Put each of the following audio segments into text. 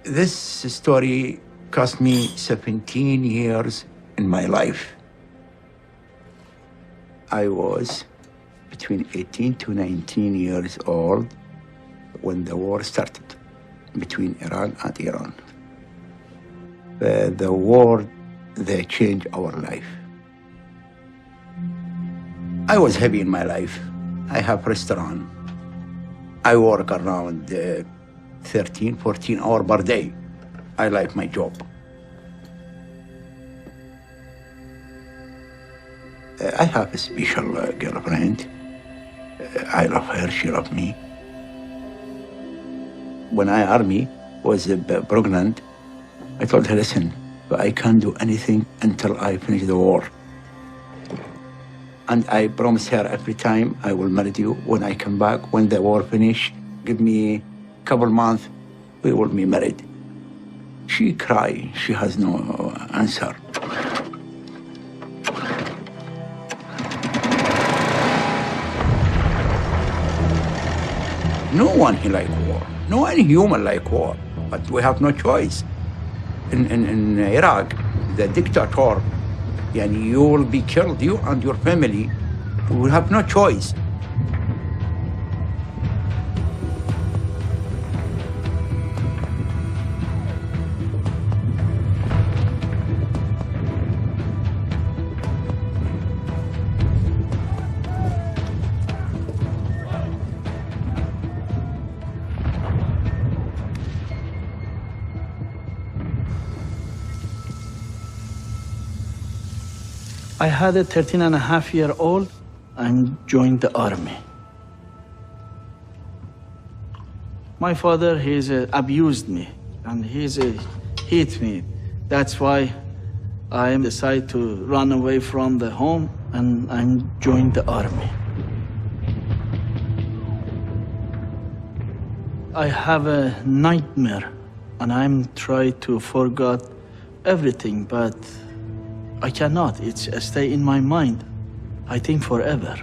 This story cost me 17 years in my life. I was between 18 to 19 years old when the war started between Iran and Iran. The war, they changed our life. I was happy in my life. I have a restaurant. I work around 13, 14 hours per day. I like my job. I have a special girlfriend. I love her, she loves me. When I army was pregnant, I told her, listen, I can't do anything until I finish the war. And I promise her every time I will marry you when I come back, when the war finish, give me a couple months, we will be married. She cried, she has no answer. No one he like war, no any human like war, but we have no choice. In Iraq, the dictator, you will be killed, you and your family. We will have no choice. I had a 13-and-a-half-year-old and joined the army. My father, abused me and hit me. That's why I decided to run away from the home and joined the army. I have a nightmare and I'm trying to forget everything, but I cannot. It's stay in my mind, I think forever.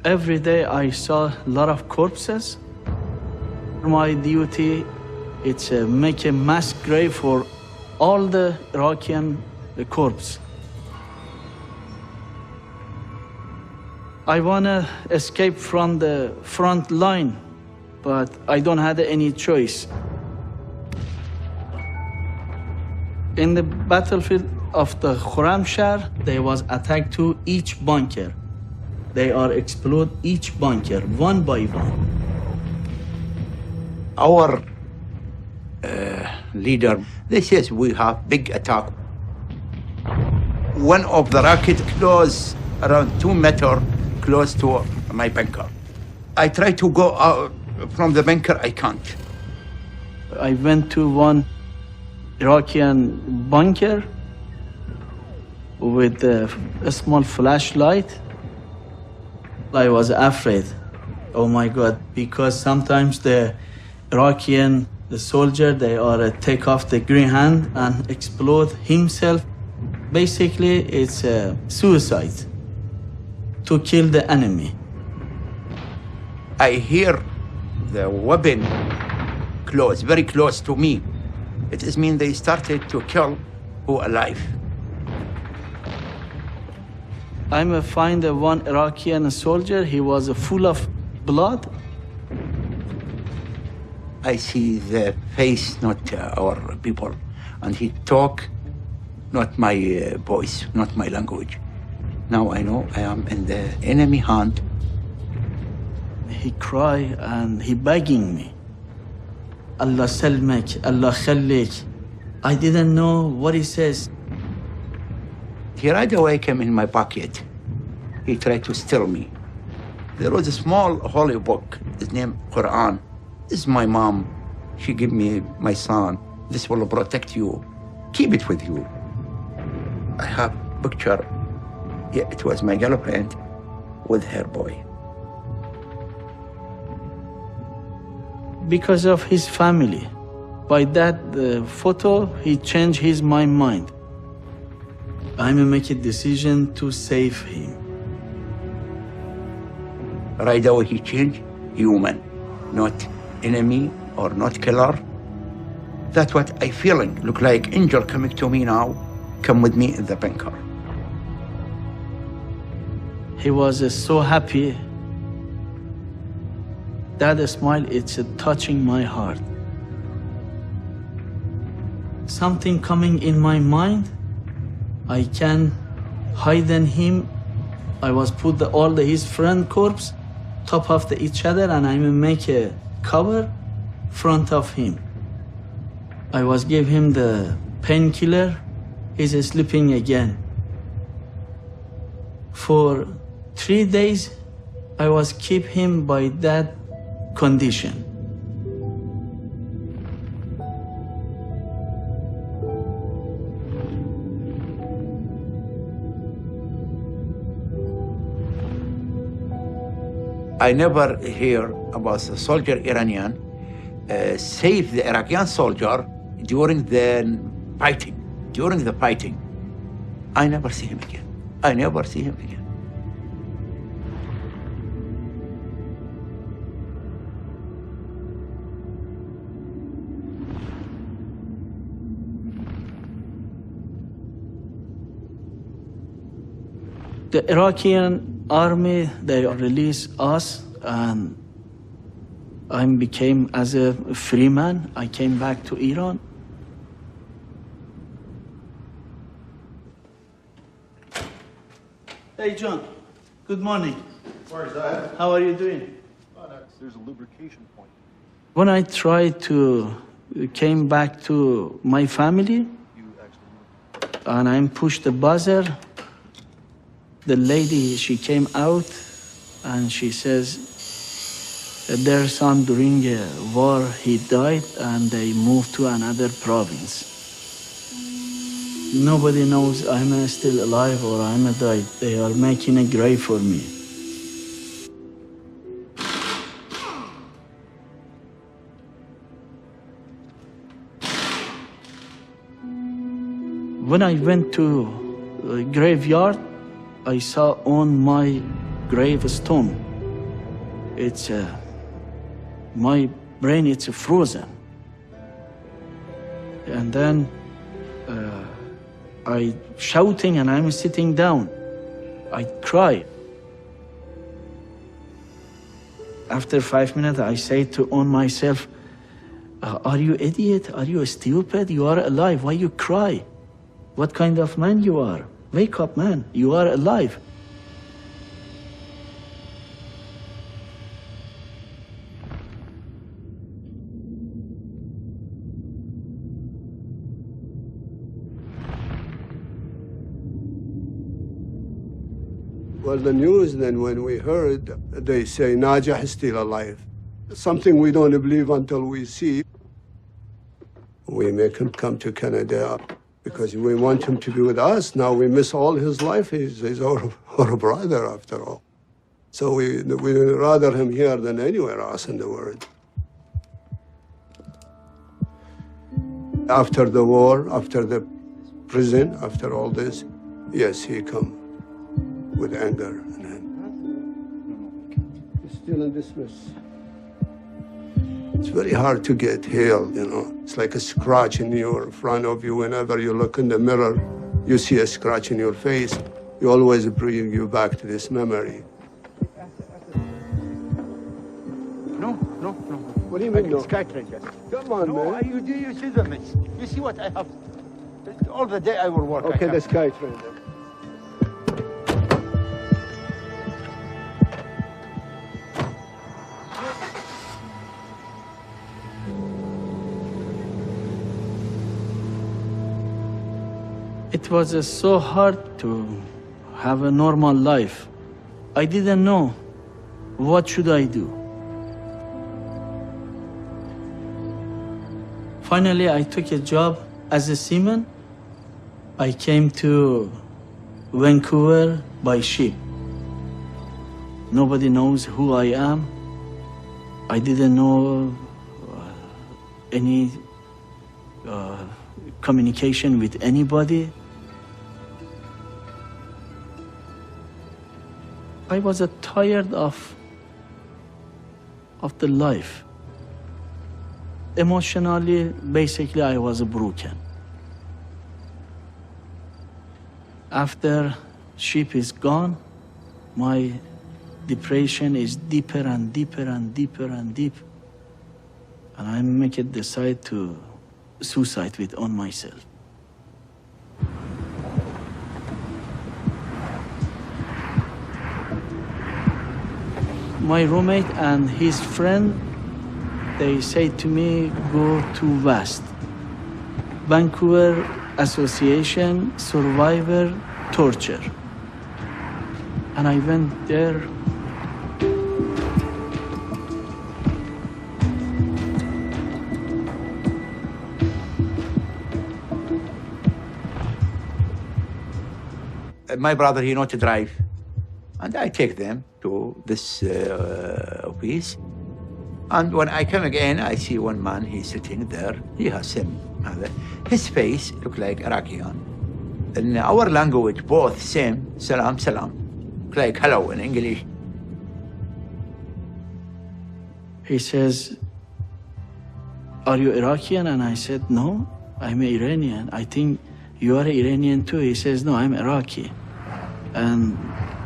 Every day I saw a lot of corpses. My duty is make a mass grave for all the Iraqi corpse. I wanna escape from the front line, but I don't have any choice. In the battlefield of the Khurramshahr, there was attack to each bunker. They are explode each bunker, one by one. Our leader, they says we have big attack. One of the rocket close around 2 meters close to my bunker. I try to go out from the bunker, I can't. I went to one Iraqi bunker with a small flashlight. I was afraid, oh my God, because sometimes the Iraqi, the soldier, they are take off the green hand and explode himself. Basically, it's a suicide to kill the enemy. I hear the weapon close, very close to me. It is mean they started to kill who alive. I'm find one Iraqi soldier. He was full of blood. I see the face, not our people, and he talk, not my voice, not my language. Now I know I am in the enemy hand. He cry and he begging me. Allah salmak, Allah khalik. I didn't know what he says. He right away came in my pocket. He tried to steal me. There was a small holy book, his name Quran. This is my mom. She gave me my son. This will protect you. Keep it with you. I have picture. Yeah, it was my girlfriend with her boy. Because of his family. By that photo, he changed his mind. I'm make a decision to save him. Right away he changed, human, not enemy or not killer. That's what I feeling. Look like angel coming to me now. Come with me in the bunker. He was so happy. That smile, it's touching my heart. Something coming in my mind, I can hide in him. I was put his friend corpse top of each other, and I will make a cover front of him. I was give him the painkiller. He's sleeping again. For 3 days, I was keep him by that condition. I never hear about the soldier Iranian save the Iraqi soldier during the fighting. During the fighting, I never see him again. I never see him again. The Iraqi army, they released us, and I became as a free man. I came back to Iran. Hey, John. Good morning. Where's that? How are you doing? Oh, there's a lubrication point. When I tried to came back to my family, and I pushed the buzzer, the lady, she came out and she says, their son during a war, he died and they moved to another province. Nobody knows I'm still alive or I'm died. They are making a grave for me. When I went to the graveyard, I saw on my gravestone, it's my brain, it's frozen. And then I shouting and I'm sitting down. I cry. After 5 minutes, I say to on myself, are you idiot? Are you stupid? You are alive. Why you cry? What kind of man you are? Wake up, man. You are alive. Well, the news then, when we heard, they say Najah is still alive. Something we don't believe until we see. We make him come to Canada because we want him to be with us. Now we miss all his life. He's our brother, after all. So we rather him here than anywhere else in the world. After the war, after the prison, after all this, yes, he come with anger in him. He's still in dismiss. It's very hard to get healed, you know. It's like a scratch in your front of you. Whenever you look in the mirror, you see a scratch in your face. You always bring you back to this memory. No. What do you mean, no? Skytrain, yes. Come on, No, man. you see the mix. You see what I have. All the day I will work. Okay, the Skytrain then. It was so hard to have a normal life. I didn't know what should I do. Finally, I took a job as a seaman. I came to Vancouver by ship. Nobody knows who I am. I didn't know any communication with anybody. I was tired of of the life. Emotionally, basically, I was broken. After sheep is gone, my depression is deeper and deeper and deeper and deep. And I make it decide to suicide with on myself. My roommate and his friend, they say to me, go to West. Vancouver Association Survivor Torture. And I went there. My brother, he knows to drive. And I take them to this office. And when I come again, I see one man, he's sitting there. He has same. His face look like Iraqian. In our language, both same, salam, salam. Like hello in English. He says, are you Iraqian? And I said, no, I'm Iranian. I think you are Iranian too. He says, no, I'm Iraqi. And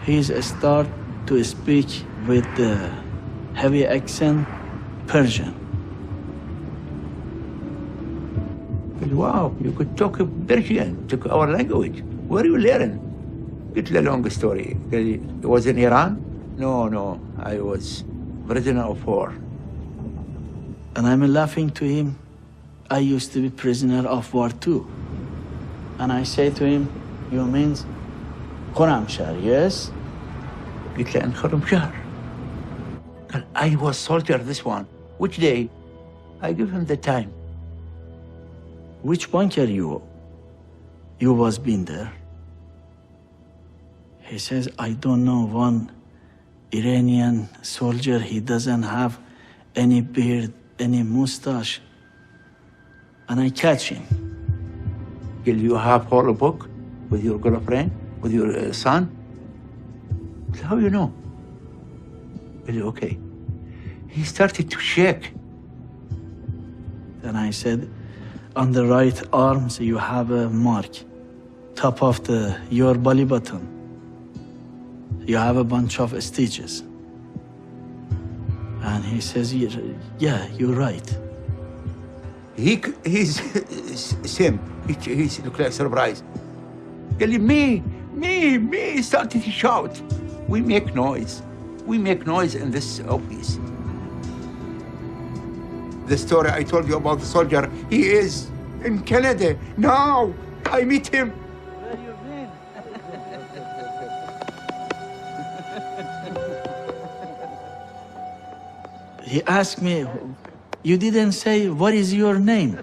he's start to speak with the heavy accent Persian. Wow, you could talk Persian, took our language. Where you learn? It's a long story. It was in Iran? No, I was prisoner of war. And I'm laughing to him. I used to be prisoner of war too. And I say to him, you means Khorramshahr, yes? قلت له Khorramshahr. I was soldier this one. Which day? I give him the time. Which bunker you was been there? He says, I don't know one Iranian soldier, he doesn't have any beard, any mustache. And I catch him. Will you have whole book with your girlfriend, with your son? How you know? Really, okay. He started to shake. And I said, on the right arms you have a mark, top of your belly button. You have a bunch of stitches. And he says, yeah, you're right. He's same. He's look like surprised. Me, started to shout. We make noise. We make noise in this office. The story I told you about the soldier, he is in Canada now. I meet him. Where you been? He asked me, you didn't say, what is your name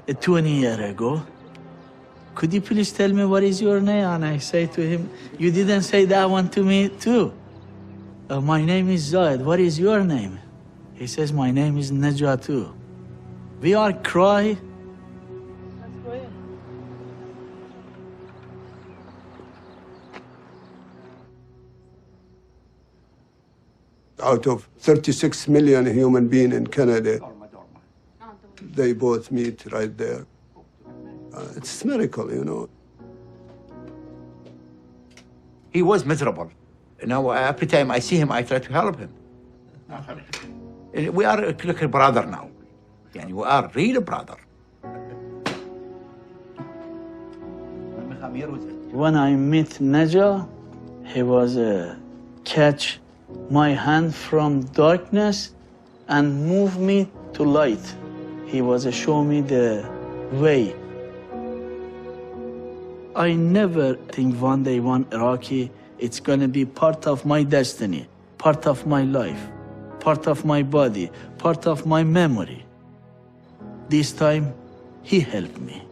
20 years ago? Could you please tell me what is your name? And I say to him, you didn't say that one to me too. My name is Zayed. What is your name? He says, my name is Najatu. We all cry. Out of 36 million human beings in Canada, they both meet right there. It's a miracle, you know. He was miserable. Now, every time I see him, I try to help him. We are like a brother now. Yani, we are real brother. When I met Naja, he was catch my hand from darkness and move me to light. He was show me the way. I never think one day one Iraqi, it's gonna be part of my destiny, part of my life, part of my body, part of my memory. This time, he helped me.